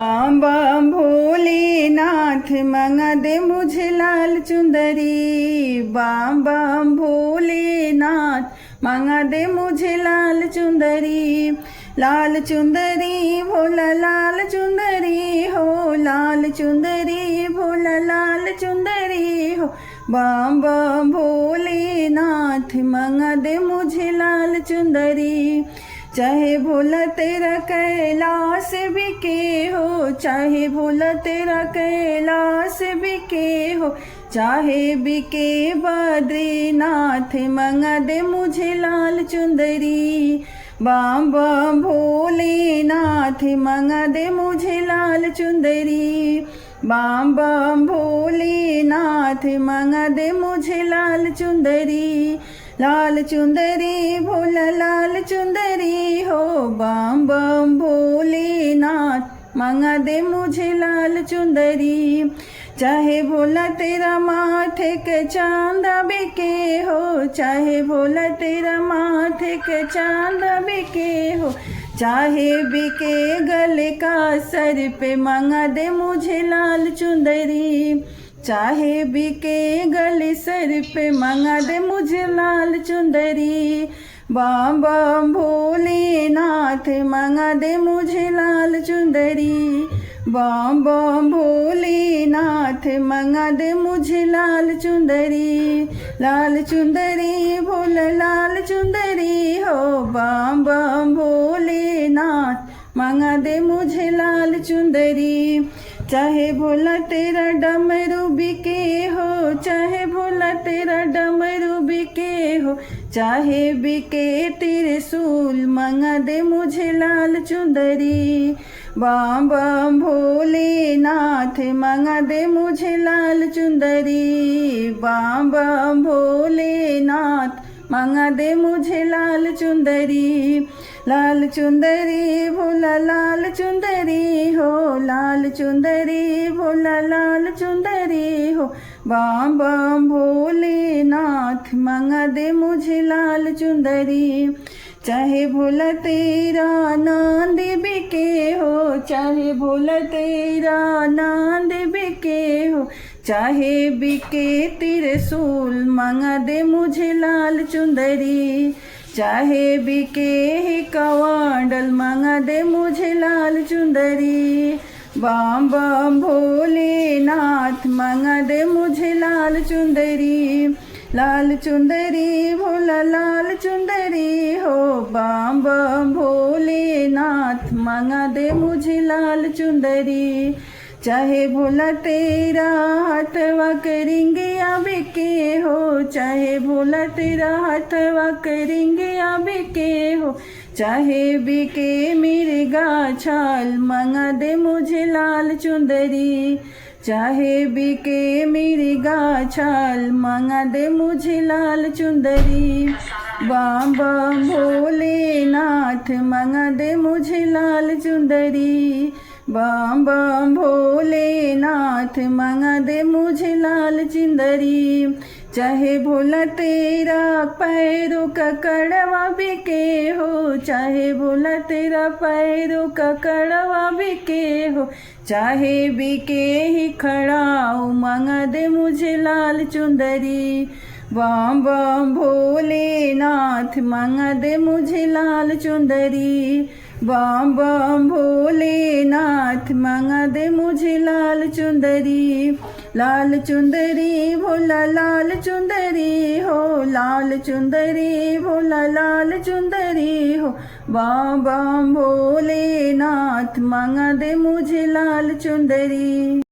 बम बम भोलेनाथ मंगा दे मुझे लाल चुंदरी। बम बम भोलेनाथ मंगा दे मुझे लाल चुंदरी। लाल चुंदरी भोला लाल चुंदरी हो, लाल चुंदरी भोला लाल चुंदरी हो। बम बम भोलेनाथ मंगा दे मुझे लाल चुंदरी। चाहे भोला तेरा कैलाश बिके हो, चाहे भोला तेरा कैलाश बिके हो, चाहे बिके बद्रीनाथ मंगा दे मुझे लाल चुंदरी। बम बम भोलेनाथ मंगा दे मुझे लाल चुंदरी। बम बम भोलेनाथ मंगा दे मुझे लाल चुंदरी। लाल चुंदरी भोला लाल चुंदरी हो, बम बम भोलेनाथ मंगा दे मुझे लाल चुंदरी। चाहे भोला तेरा माथे के चांद बिके हो, चाहे भोला तेरा माथे के चांद बिके हो, चाहे बिके गले का सर पे मंगा दे मुझे लाल चुंदरी। चाहे बिके गले सर पे मंगा दे मुझे लाल चुंदरी। बम बम भोलेनाथ मंगा दे मुझे लाल चुंदरी। बम बम भोलेनाथ मंगा दे मुझे लाल चुंदरी। लाल चुंदरी भोला लाल चुंदरी हो, बम बम भोलेनाथ मंगा दे मुझे लाल चुंदरी। चाहे भोला तेरा डमरू बिके हो, चाहे भोला तेरा डमरू बिके हो, चाहे बिके त्रिशूल मंगा दे मुझे लाल चुंदरी। बम बम भोलेनाथ मंगा दे मुझे लाल चुंदरी। बम बम भोलेनाथ मंगा दे मुझे लाल चुंदरी। लाल चुंदरी भोला लाल चुंदरी हो, लाल चुंदरी भोला लाल चुंदरी हो। बम बम भोलेनाथ मंगा दे मुझे लाल चुंदरी। चाहे भोला तेरा नंद बिके हो, चाहे भोला तेरा नंद बिके हो, चाहे बिके त्रिशूल मंगा दे मुझे लाल चुंदरी। चाहे बिके ही कवांडल मंगा दे मुझे लाल चुंदरी। बम बम भोलेनाथ मंगा दे मुझे लाल चुंदरी। लाल चुंदरी भोला लाल चुंदरी हो, बम बम भोलेनाथ मंगा दे मुझे लाल चुंदरी। चाहे भोला तेरा हथवा करेंगे बिके हो, चाहे भोला तेरा हथवा करेंगे बिके हो, चाहे बिके मिर्गा छाल मंगा दे मुझे लाल चुंदरी। चाहे बिके मिर्गा छाल मंगा दे मुझे लाल चुंदरी। बम बम भोलेनाथ मंगा दे मुझे लाल चुंदरी। बम बम भोलेनाथ मंगा दे मुझे लाल चुंदरी। चाहे भोला तेरा पैरों का कड़वा बिके हो, चाहे भोला तेरा पैरों का कड़वा बिके हो, चाहे बिके ही खड़ाऊ मंगा दे मुझे लाल चुंदरी। बम बम भोलेनाथ मंगा दे मुझे लाल चुंदरी। बम बम भोलेनाथ मंगा दे मुझे लाल चुंदरी। लाल चुंदरी भोला लाल चुंदरी हो, लाल चुंदरी भोला लाल चुंदरी हो। बम बम भोलेनाथ मंगा दे मुझे लाल चुंदरी।